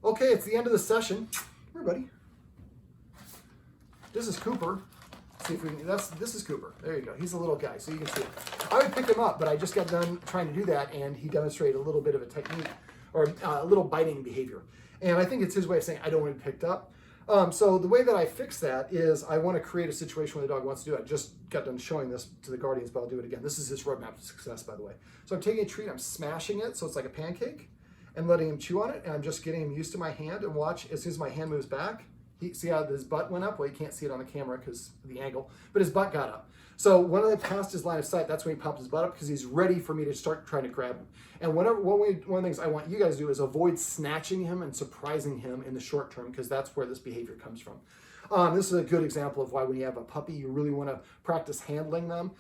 Okay, it's the end of the session. Come here, buddy. This is Cooper. See if we can, this is Cooper. There you go. He's a little guy, so you can see him. I would pick him up, but I just got done trying to do that, and he demonstrated a little bit of a technique, or a little biting behavior. And I think it's his way of saying, I don't want to be picked up. So the way that I fix that is I want to create a situation where the dog wants to do it. I just got done showing this to the Guardians, but I'll do it again. This is his roadmap to success, by the way. So I'm taking a treat, I'm smashing it so it's like a pancake, and letting him chew on it, and I'm just getting him used to my hand, and watch, as soon as my hand moves back, see how his butt went up? Well, you can't see it on the camera because of the angle, but his butt got up. So when I passed his line of sight, that's when he popped his butt up because he's ready for me to start trying to grab him. And one of the things I want you guys to do is avoid snatching him and surprising him in the short term, because that's where this behavior comes from. This is a good example of why when you have a puppy, you really want to practice handling them,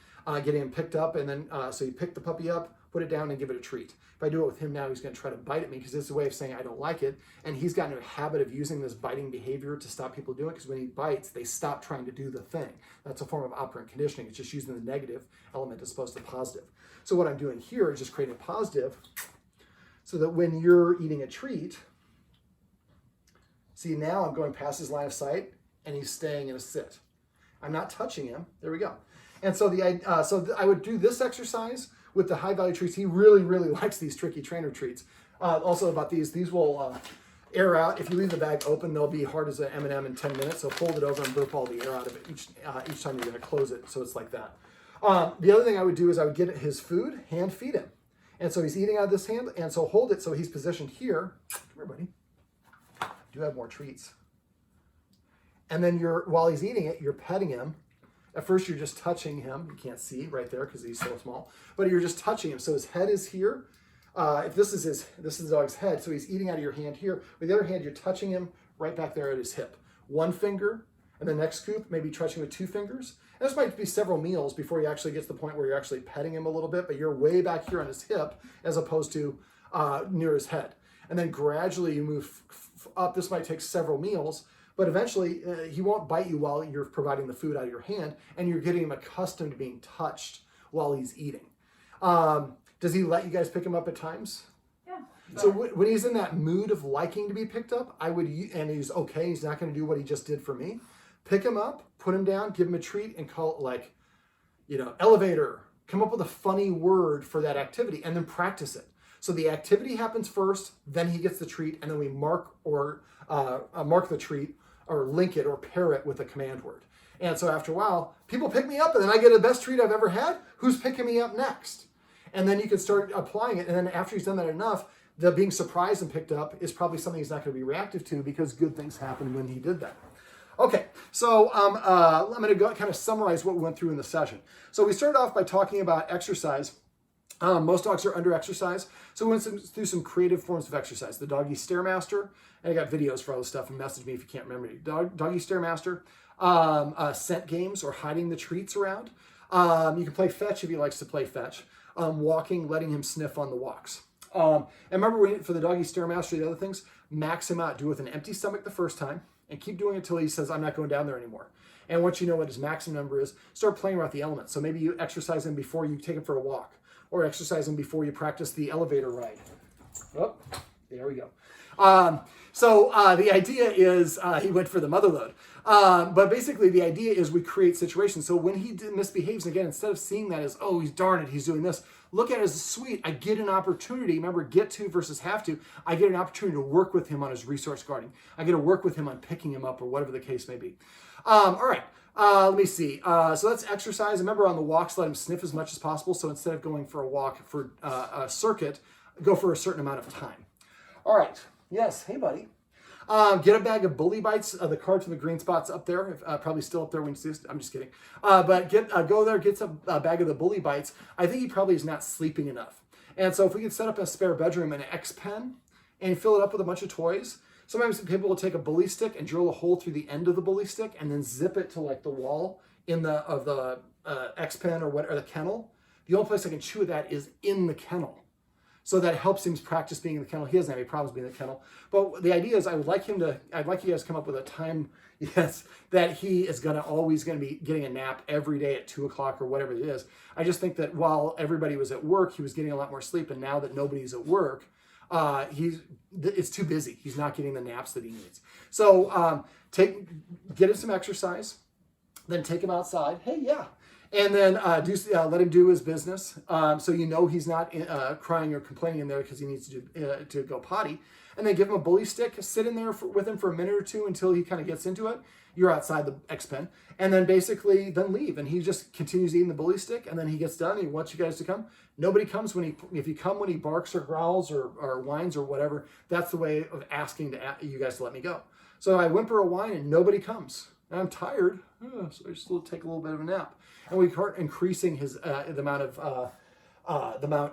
getting him picked up, and then so you pick the puppy up, put it down, and give it a treat. If I do it with him now, he's going to try to bite at me because it's a way of saying I don't like it. And he's gotten a habit of using this biting behavior to stop people doing it, because when he bites, they stop trying to do the thing. That's a form of operant conditioning. It's just using the negative element as opposed to positive. So what I'm doing here is just creating a positive so that when you're eating a treat, see, now I'm going past his line of sight and he's staying in a sit. I'm not touching him. There we go. And so I would do this exercise with the high value treats. He really, really likes these tricky trainer treats. Also about these will air out. If you leave the bag open, they'll be hard as an M&M in 10 minutes. So fold it over and burp all the air out of it each time you're going to close it. So it's like that. The other thing I would do is I would get his food, hand feed him. And so he's eating out of this hand, and so hold it so he's positioned here. Come here, buddy. Do have more treats. And then while he's eating it, you're petting him. At first, you're just touching him. You can't see right there because he's so small, but you're just touching him. So his head is here. If this is the dog's head, so he's eating out of your hand here. With the other hand, you're touching him right back there at his hip. One finger, and the next scoop, maybe touching with 2 fingers. And this might be several meals before you actually get to the point where you're actually petting him a little bit, but you're way back here on his hip as opposed to near his head. And then gradually you move up. This might take several meals, but eventually he won't bite you while you're providing the food out of your hand, and you're getting him accustomed to being touched while he's eating. Does he let you guys pick him up at times? Yeah. So when he's in that mood of liking to be picked up, and he's okay, he's not going to do what he just did for me, pick him up, put him down, give him a treat, and call it like, elevator. Come up with a funny word for that activity, and then practice it. So the activity happens first, then he gets the treat, and then we mark the treat, or link it or pair it with a command word. And so after a while, people pick me up, and then I get the best treat I've ever had. Who's picking me up next? And then you can start applying it. And then after he's done that enough, the being surprised and picked up is probably something he's not going to be reactive to, because good things happened when he did that. Okay, so I'm going to go kind of summarize what we went through in the session. So we started off by talking about exercise. Most dogs are under exercise. So we went through some creative forms of exercise. The Doggy Stairmaster, and I got videos for all this stuff, and message me if you can't remember. Doggy Stairmaster, scent games or hiding the treats around. You can play fetch if he likes to play fetch. Walking, letting him sniff on the walks. And remember, for the Doggy Stairmaster, the other things, max him out. Do it with an empty stomach the first time, and keep doing it until he says, I'm not going down there anymore. And once you know what his maximum number is, start playing around with the elements. So maybe you exercise him before you take him for a walk, or exercise him before you practice the elevator ride. Oh, there we go. The idea is he went for the mother load. But basically the idea is we create situations. So when he misbehaves, again, instead of seeing that as, oh, he's darn it, he's doing this, look at it as sweet. I get an opportunity. Remember, get to versus have to. I get an opportunity to work with him on his resource guarding. I get to work with him on picking him up or whatever the case may be. All right. Let me see. So let's exercise. Remember, on the walks, let him sniff as much as possible. So instead of going for a walk for a circuit, go for a certain amount of time. All right. Yes. Hey, buddy. Get a bag of bully bites. The card from the green spot's up there. Probably still up there when you see this. I'm just kidding. But go there, get a bag of the bully bites. I think he probably is not sleeping enough. And so if we could set up a spare bedroom and an X pen and fill it up with a bunch of toys. Sometimes people will take a bully stick and drill a hole through the end of the bully stick and then zip it to like the wall of the X pen or the kennel. The only place I can chew that is in the kennel. So that helps him practice being in the kennel. He doesn't have any problems being in the kennel. But the idea is I'd like you guys to come up with a time, that he is always going to be getting a nap every day at 2 o'clock or whatever it is. I just think that while everybody was at work, he was getting a lot more sleep. And now that nobody's at work, It's too busy. He's not getting the naps that he needs. So get him some exercise, then take him outside. Hey, yeah. And then let him do his business. So he's not crying or complaining in there because he needs to go potty. And then give him a bully stick. Sit in there with him for a minute or two until he kind of gets into it. You're outside the X pen. And then basically then leave. And he just continues eating the bully stick. And then he gets done. He wants you guys to come. Nobody comes if you come when he barks or growls or whines or whatever. That's the way of asking you guys to let me go. So I whimper a whine and nobody comes. And I'm tired. So I just take a little bit of a nap. And we start increasing the amount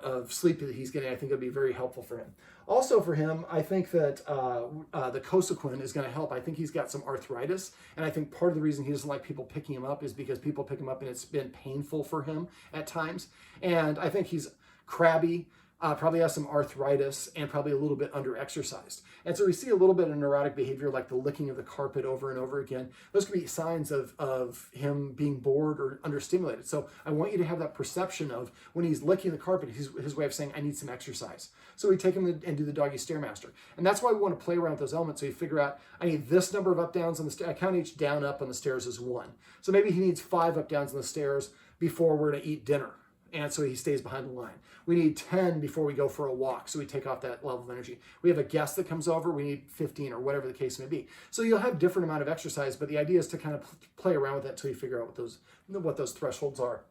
of sleep that he's getting. I think it'll be very helpful for him. Also for him, I think that the Cosequin is going to help. I think he's got some arthritis, and I think part of the reason he doesn't like people picking him up is because people pick him up and it's been painful for him at times. And I think he's crabby, probably has some arthritis, and probably a little bit under-exercised. And so we see a little bit of neurotic behavior like the licking of the carpet over and over again. Those could be signs of him being bored or understimulated. So I want you to have that perception of when he's licking the carpet, his way of saying, I need some exercise. So we take him and do the doggy stairmaster. And that's why we want to play around with those elements. So you figure out, I need this number of up-downs on the stairs. I count each down up on the stairs as 1. So maybe he needs 5 up-downs on the stairs before we're going to eat dinner. And so he stays behind the line. We need 10 before we go for a walk, so we take off that level of energy. We have a guest that comes over, we need 15 or whatever the case may be. So you'll have different amount of exercise, but the idea is to kind of play around with that until you figure out what those thresholds are.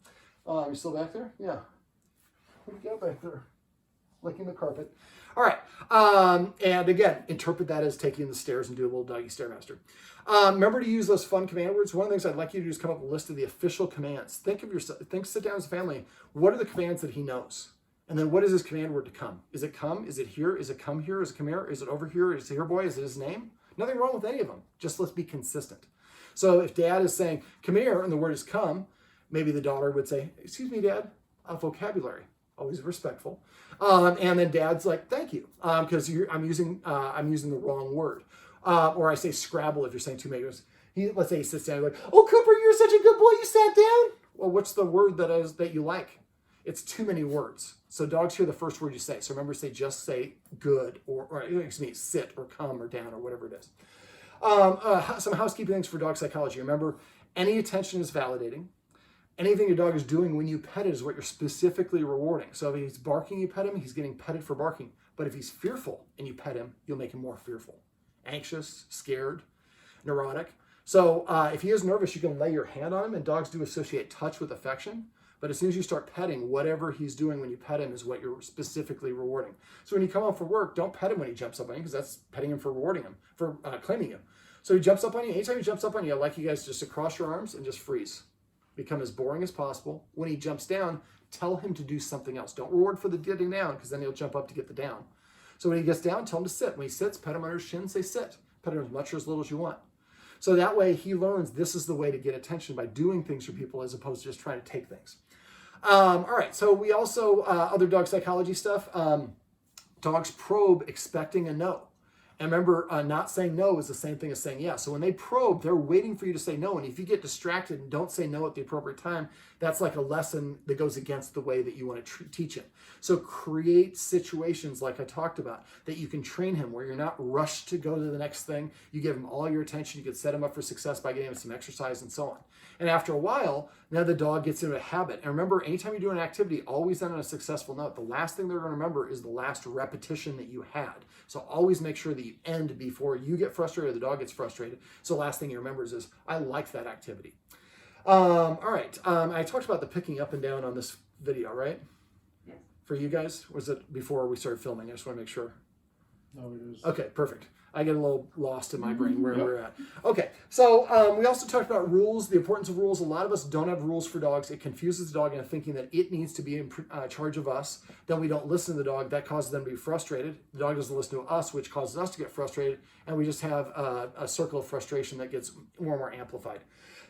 You still back there? Yeah. What do you got back there? Licking the carpet. All right. And again, interpret that as taking the stairs and do a little doggy stairmaster. Remember to use those fun command words. One of the things I'd like you to do is come up with a list of the official commands. Sit down as a family. What are the commands that he knows? And then what is his command word to come? Is it come? Is it here? Is it come here? Is it come here? Is it over here? Is it here, boy? Is it his name? Nothing wrong with any of them. Just let's be consistent. So if dad is saying, come here, and the word is come, maybe the daughter would say, excuse me, dad, vocabulary. Always respectful. And then dad's like, thank you, because I'm using the wrong word. Or I say Scrabble if you're saying too many words. Let's say he sits down and like, oh, Cooper, you're such a good boy. You sat down. Well, what's the word that you like? It's too many words. So dogs hear the first word you say. So remember, just say good or excuse me, sit or come or down or whatever it is. Some housekeeping things for dog psychology. Remember, any attention is validating. Anything your dog is doing when you pet it is what you're specifically rewarding. So if he's barking, you pet him, he's getting petted for barking. But if he's fearful and you pet him, you'll make him more fearful. Anxious, scared, neurotic. So if he is nervous, you can lay your hand on him, and dogs do associate touch with affection. But as soon as you start petting, whatever he's doing when you pet him is what you're specifically rewarding. So when you come home from work, don't pet him when he jumps up on you, because that's petting him for rewarding him, for claiming him. So he jumps up on you. Anytime he jumps up on you, I'd like you guys just to cross your arms and just freeze. Become as boring as possible. When he jumps down, tell him to do something else. Don't reward for the getting down, because then he'll jump up to get the down. So when he gets down, tell him to sit. When he sits, pet him under his chin, say sit. Pet him as much or as little as you want. So that way he learns this is the way to get attention, by doing things for people as opposed to just trying to take things. All right, so we also, other dog psychology stuff, dogs probe expecting a no. And remember, not saying no is the same thing as saying yes. So when they probe, they're waiting for you to say no. And if you get distracted and don't say no at the appropriate time, that's like a lesson that goes against the way that you want to teach him. So create situations like I talked about that you can train him, where you're not rushed to go to the next thing. You give him all your attention. You can set him up for success by getting him some exercise and so on. And after a while, now the dog gets into a habit. And remember, anytime you do an activity, always end on a successful note. The last thing they're going to remember is the last repetition that you had. So always make sure that you end before you get frustrated or the dog gets frustrated. So the last thing he remembers is, I liked that activity. All right. I talked about the picking up and down on this video, right? Yes. For you guys? Was it before we started filming? I just want to make sure. No, it is. Okay, perfect. I get a little lost in my brain where we're at. Okay, so we also talked about rules, the importance of rules. A lot of us don't have rules for dogs. It confuses the dog into thinking that it needs to be in charge of us. Then we don't listen to the dog. That causes them to be frustrated. The dog doesn't listen to us, which causes us to get frustrated. And we just have a circle of frustration that gets more and more amplified.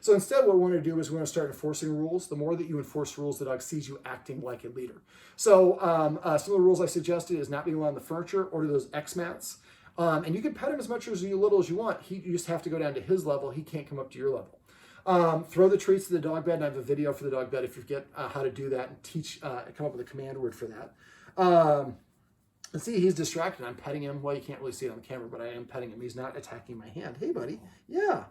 So instead, what we want to do is we want to start enforcing rules. The more that you enforce rules, the dog sees you acting like a leader. So some of the rules I suggested is not being allowed on the furniture, order those X mats. And you can pet him as much or as little as you want. You just have to go down to his level. He can't come up to your level. Throw the treats to the dog bed, and I have a video for the dog bed if you forget how to do that, and teach, come up with a command word for that. And see, he's distracted. I'm petting him. Well, you can't really see it on the camera, but I am petting him. He's not attacking my hand. Hey, buddy. Yeah.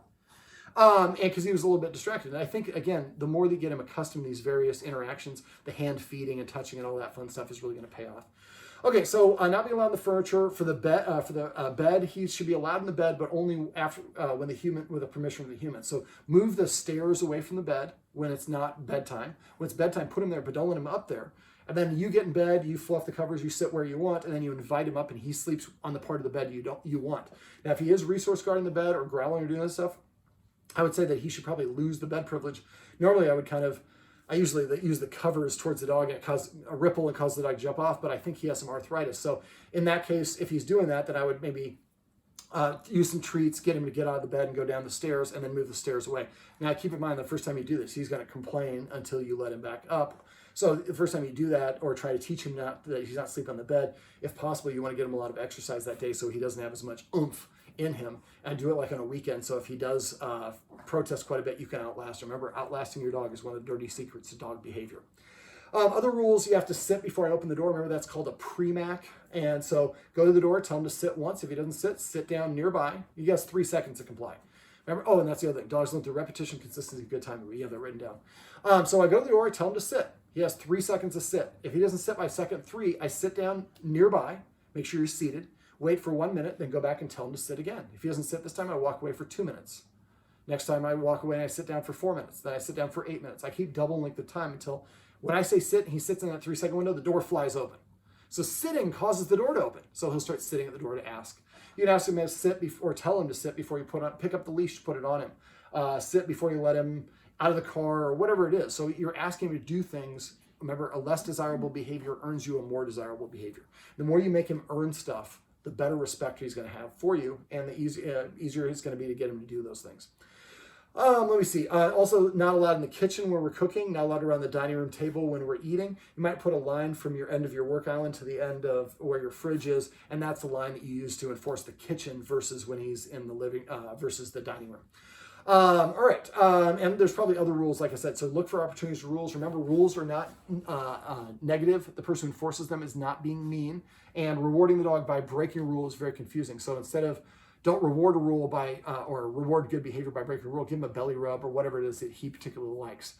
And because he was a little bit distracted. And I think, again, the more that you get him accustomed to these various interactions, the hand feeding and touching and all that fun stuff is really going to pay off. Okay, so not being allowed in the furniture. For the bed, he should be allowed in the bed, but only after with the permission of the human. So move the stairs away from the bed when it's not bedtime. When it's bedtime, put him there, but don't let him up there. And then you get in bed, you fluff the covers, you sit where you want, and then you invite him up, and he sleeps on the part of the bed you want. Now, if he is resource guarding the bed or growling or doing this stuff, I would say that he should probably lose the bed privilege. Normally, I usually use the covers towards the dog and it causes a ripple and causes the dog to jump off, but I think he has some arthritis. So in that case, if he's doing that, then I would maybe use some treats, get him to get out of the bed and go down the stairs, and then move the stairs away. Now, keep in mind, the first time you do this, he's going to complain until you let him back up. So the first time you do that, or try to teach him that he's not sleeping on the bed, if possible, you want to get him a lot of exercise that day so he doesn't have as much oomph in him, and do it like on a weekend. So if he does protest quite a bit, you can outlast him. Remember, outlasting your dog is one of the dirty secrets of dog behavior. Other rules, you have to sit before I open the door. Remember, that's called a pre-mac. And so go to the door, tell him to sit once. If he doesn't sit down nearby. He has 3 seconds to comply. Remember, and that's the other thing. Dogs learn through repetition, consistency, good timing. We have that written down. So I go to the door, I tell him to sit. He has 3 seconds to sit. If he doesn't sit by second 3, I sit down nearby. Make sure you're seated. Wait for 1 minute, then go back and tell him to sit again. If he doesn't sit this time, I walk away for 2 minutes. Next time I walk away and I sit down for 4 minutes. Then I sit down for 8 minutes. I keep doubling the time until when I say sit and he sits in that 3-second window, the door flies open. So sitting causes the door to open. So he'll start sitting at the door to ask. You can ask him to sit before, tell him to sit before you pick up the leash, put it on him. Sit before you let him out of the car or whatever it is. So you're asking him to do things. Remember, a less desirable behavior earns you a more desirable behavior. The more you make him earn stuff, the better respect he's going to have for you, and the easier it's going to be to get him to do those things. Let me see. Also, not allowed in the kitchen when we're cooking, not allowed around the dining room table when we're eating. You might put a line from your end of your work island to the end of where your fridge is, and that's the line that you use to enforce the kitchen versus when he's in the living, versus the dining room. All right, and there's probably other rules, like I said, so look for opportunities for rules. Remember, rules are not negative. The person who enforces them is not being mean, and rewarding the dog by breaking a rule is very confusing. So instead of don't reward a rule by, or reward good behavior by breaking a rule, give him a belly rub or whatever it is that he particularly likes.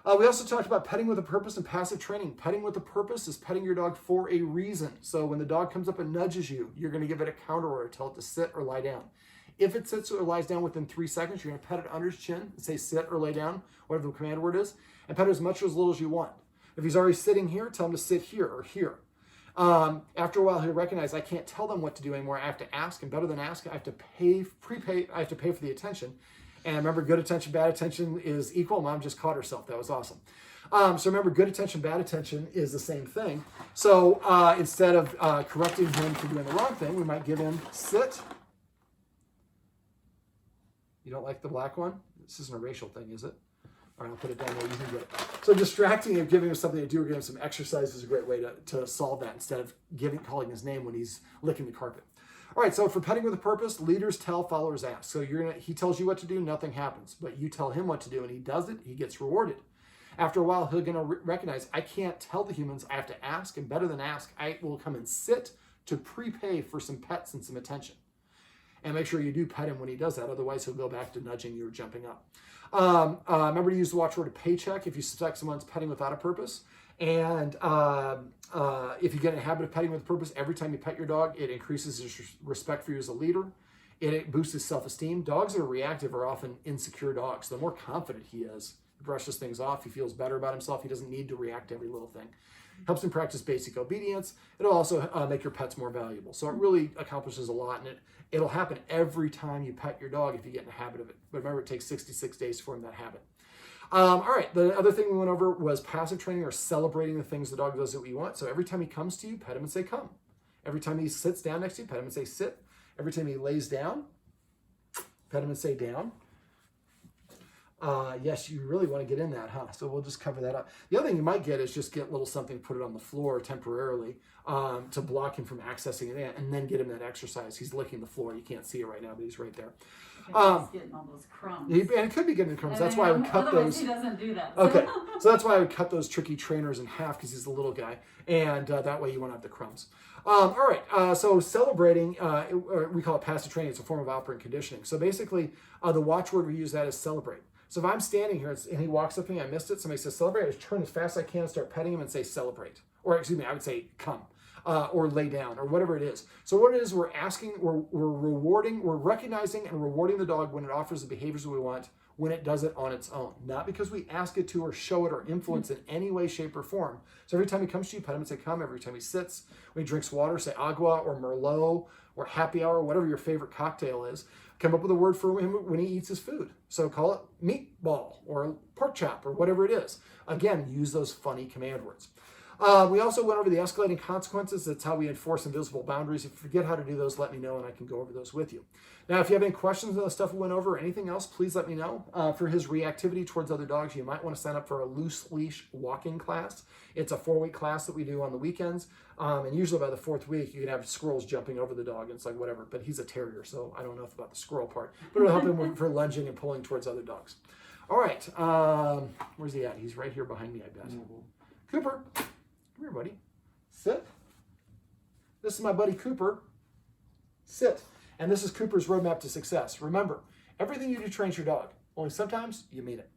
We also talked about petting with a purpose and passive training. Petting with a purpose is petting your dog for a reason. So when the dog comes up and nudges you, you're going to give it a counter order, tell it to sit or lie down. If it sits or lies down within 3 seconds, you're going to pet it under his chin and say sit or lay down, whatever the command word is, and pet it as much or as little as you want. If he's already sitting here, tell him to sit here or here. After a while, he'll recognize I can't tell them what to do anymore. I have to ask, and better than ask, I have to pay for the attention. And remember, good attention, bad attention is equal. Mom just caught herself. That was awesome. So remember, good attention, bad attention is the same thing. So instead of correcting him for doing the wrong thing, we might give him sit. You don't like the black one? This isn't a racial thing, is it? All right, I'll put it down there. You can get it. So distracting him, giving him something to do, or giving him some exercise is a great way to solve that instead of calling his name when he's licking the carpet. All right, so for petting with a purpose, leaders tell, followers ask. So he tells you what to do, nothing happens. But you tell him what to do, and he does it, he gets rewarded. After a while, he'll going to recognize, I can't tell the humans, I have to ask, and better than ask, I will come and sit to prepay for some pets and some attention. And make sure you do pet him when he does that. Otherwise, he'll go back to nudging you or jumping up. Remember to use the watchword paycheck if you suspect someone's petting without a purpose. And if you get in a habit of petting with a purpose, every time you pet your dog, it increases his respect for you as a leader. It boosts his self-esteem. Dogs that are reactive are often insecure dogs. The more confident he is, he brushes things off, he feels better about himself, he doesn't need to react to every little thing. Helps him practice basic obedience. It'll also make your pets more valuable. So it really accomplishes a lot, and it'll happen every time you pet your dog if you get in a habit of it. But remember, it takes 66 days to form that habit. All right, the other thing we went over was passive training, or celebrating the things the dog does that we want. So every time he comes to you, pet him and say, come. Every time he sits down next to you, pet him and say, sit. Every time he lays down, pet him and say, down. Yes, you really want to get in that, huh? So we'll just cover that up. The other thing you might get is just get a little something, put it on the floor temporarily to block him from accessing it, and then get him that exercise. He's licking the floor. You can't see it right now, but he's right there. He's getting all those crumbs. And it could be getting crumbs. That's why I would cut those. He doesn't do that. Okay, so that's why I would cut those tricky trainers in half because he's a little guy, and that way you won't have the crumbs. All right, so celebrating, we call it passive training. It's a form of operant conditioning. So basically, the watchword we use that is celebrate. So if I'm standing here and he walks up to me, I missed it, somebody says celebrate, I just turn as fast as I can and start petting him and say celebrate. Or excuse me, I would say come. Or lay down, or whatever it is. So what it is, we're asking, we're rewarding, we're recognizing and rewarding the dog when it offers the behaviors we want, when it does it on its own. Not because we ask it to or show it or influence in any way, shape, or form. So every time he comes to you, pet him and say come. Every time he sits, when he drinks water, say agua or Merlot or happy hour, whatever your favorite cocktail is. Come up with a word for him when he eats his food. So call it meatball or pork chop or whatever it is. Again, use those funny command words. We also went over the escalating consequences. That's how we enforce invisible boundaries. If you forget how to do those, let me know and I can go over those with you. Now, if you have any questions on the stuff we went over or anything else, please let me know. For his reactivity towards other dogs, you might want to sign up for a loose leash walking class. It's a 4-week class that we do on the weekends. And usually by the 4th week, you can have squirrels jumping over the dog. And it's like whatever, but he's a terrier, so I don't know about the squirrel part. But it'll help him for lunging and pulling towards other dogs. All right, where's he at? He's right here behind me, I bet. Cooper. Come here, buddy. Sit. This is my buddy Cooper. Sit. And this is Cooper's roadmap to success. Remember, everything you do trains your dog. Only sometimes you mean it.